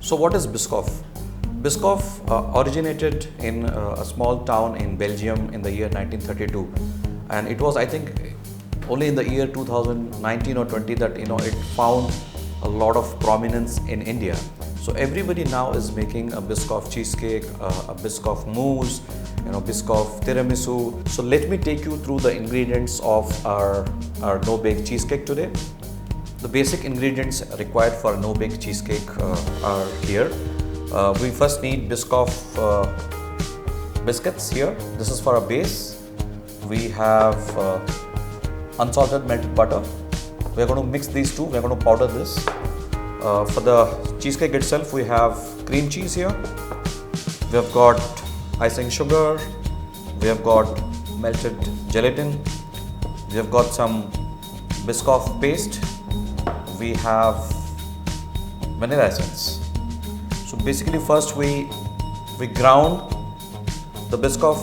So what is Biscoff? Biscoff originated in a small town in Belgium in the year 1932, and it was, I think, only in the year 2019 or 20 that it found a lot of prominence in India. So everybody now is making a Biscoff cheesecake, a Biscoff mousse, Biscoff tiramisu. So let me take you through the ingredients of our no-bake cheesecake today. The basic ingredients required for a no-bake cheesecake are here. We first need Biscoff biscuits here. This is for a base. We have unsalted melted butter. We're going to mix these two. We're going to powder this. For the cheesecake itself, we have cream cheese here. We have got icing sugar. We have got melted gelatin. We have got some Biscoff paste. We have vanilla essence. So basically, first we ground the Biscoff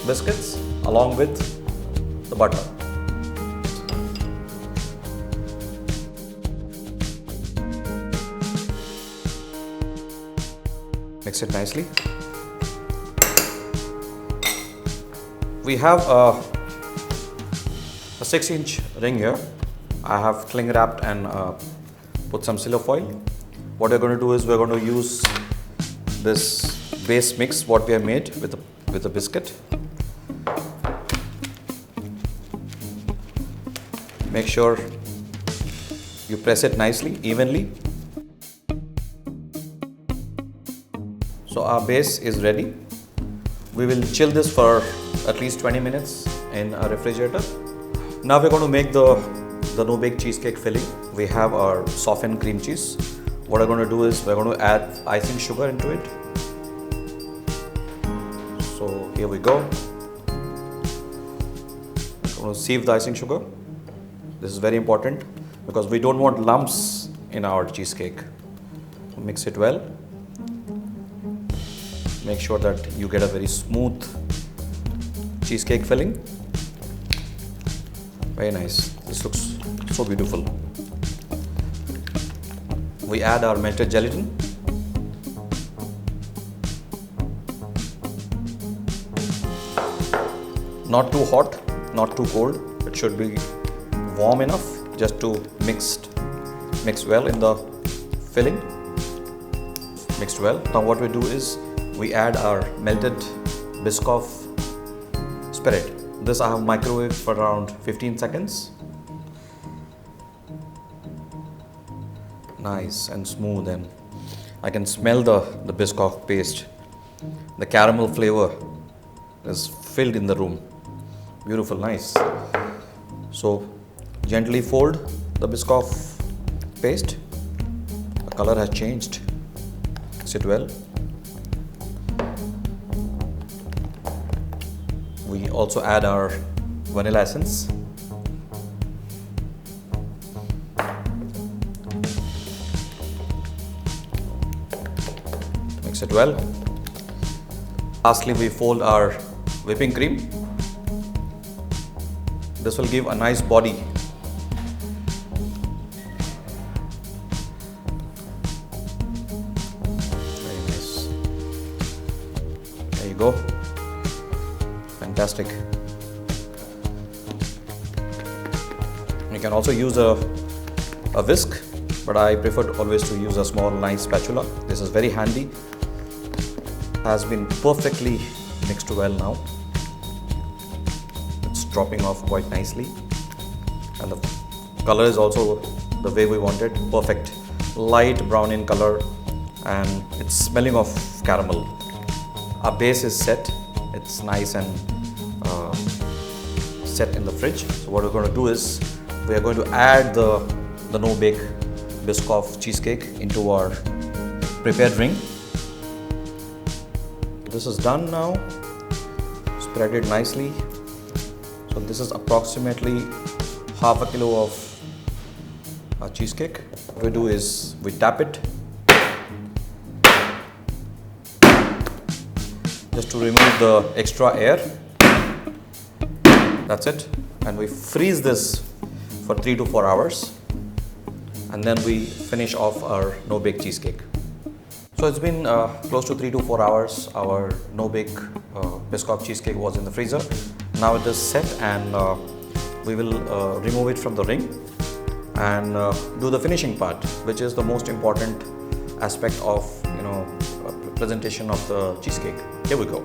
biscuits along with the butter. Mix it nicely. We have a 6-inch ring here. I have cling wrapped and put some cello foil. What we're going to do is we're going to use this base mix what we have made with the biscuit. Make sure you press it nicely, evenly. So our base is ready. We will chill this for at least 20 minutes in a refrigerator. Now we're going to make the no-bake cheesecake filling. We have our softened cream cheese. What I'm going to do is we're going to add icing sugar into it. So here we go. I'm going to sieve the icing sugar. This is very important because we don't want lumps in our cheesecake. Mix it well. Make sure that you get a very smooth cheesecake filling. Very nice. This looks so beautiful. We add our melted gelatin. Not too hot, not too cold. It should be warm enough just to mix well in the filling. Mixed well. Now what we do is we add our melted Biscoff spirit. This I have microwaved for around 15 seconds. Nice and smooth, and I can smell the Biscoff paste. The caramel flavor is filled in the room. Beautiful, nice. So gently fold the Biscoff paste. The color has changed. Mix it well. We also add our vanilla essence. Mix it well. Lastly, we fold our whipping cream. This will give a nice body. Very nice. There you go. Fantastic. You can also use a whisk, but I prefer always to use a small nice spatula. This is very handy. Has been perfectly mixed well now. It's dropping off quite nicely, and the color is also the way we want it. Perfect, light brown in color, and it's smelling of caramel. Our base is set. It's nice and set in the fridge. So what we're going to do is we are going to add the no-bake Biscoff cheesecake into our prepared ring. This is done now. Spread it nicely. So this is approximately half a kilo of cheesecake. What we do is we tap it just to remove the extra air. That's it. And we freeze this for 3 to 4 hours. And then we finish off our no-bake cheesecake. So it's been close to 3 to 4 hours. Our no-bake Biscoff cheesecake was in the freezer. Now it is set, and we will remove it from the ring and do the finishing part, which is the most important aspect of presentation of the cheesecake. Here we go.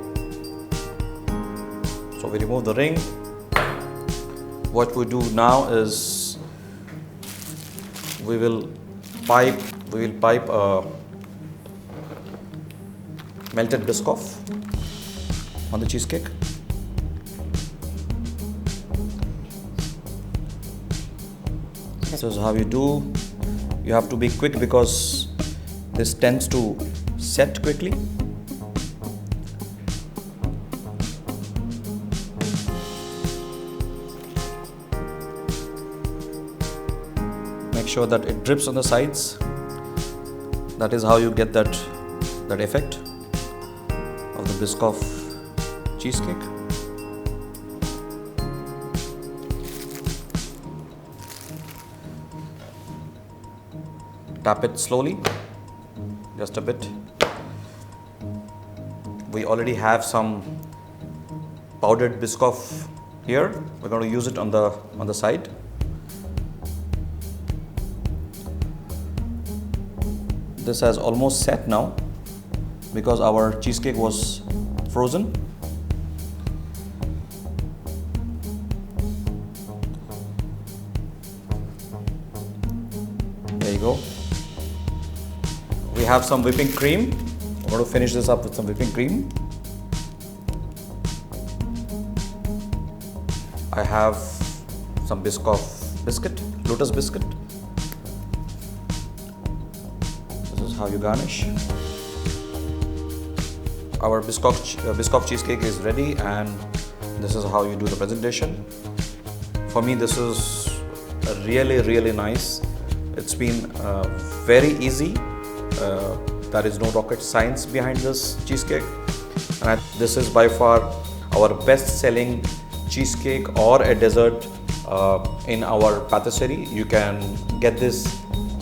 So we remove the ring. What we do now is we will pipe melted Biscoff on the cheesecake. This is how you do. You have to be quick because this tends to set quickly. Make sure that it drips on the sides. That is how you get that effect of the Biscoff cheesecake. Tap it slowly, just a bit. We already have some powdered Biscoff here. We're going to use it on the side. This has almost set now because our cheesecake was frozen. There you go. We have some whipping cream. We're going to finish this up with some whipping cream. I have some Biscoff biscuit, Lotus biscuit. This is how you garnish. Our Biscoff cheesecake is ready, and this is how you do the presentation. For me, this is really nice. It's been very easy. There is no rocket science behind this cheesecake, and this is by far our best-selling cheesecake or a dessert in our patisserie. You can get this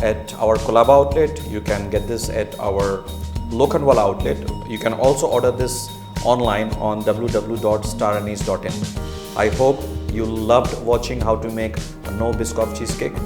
at our Colaba outlet. You can get this at our Lokhandwala outlet. You can also order this online on www.staraneesh.in. I hope you loved watching how to make a no Biscoff cheesecake.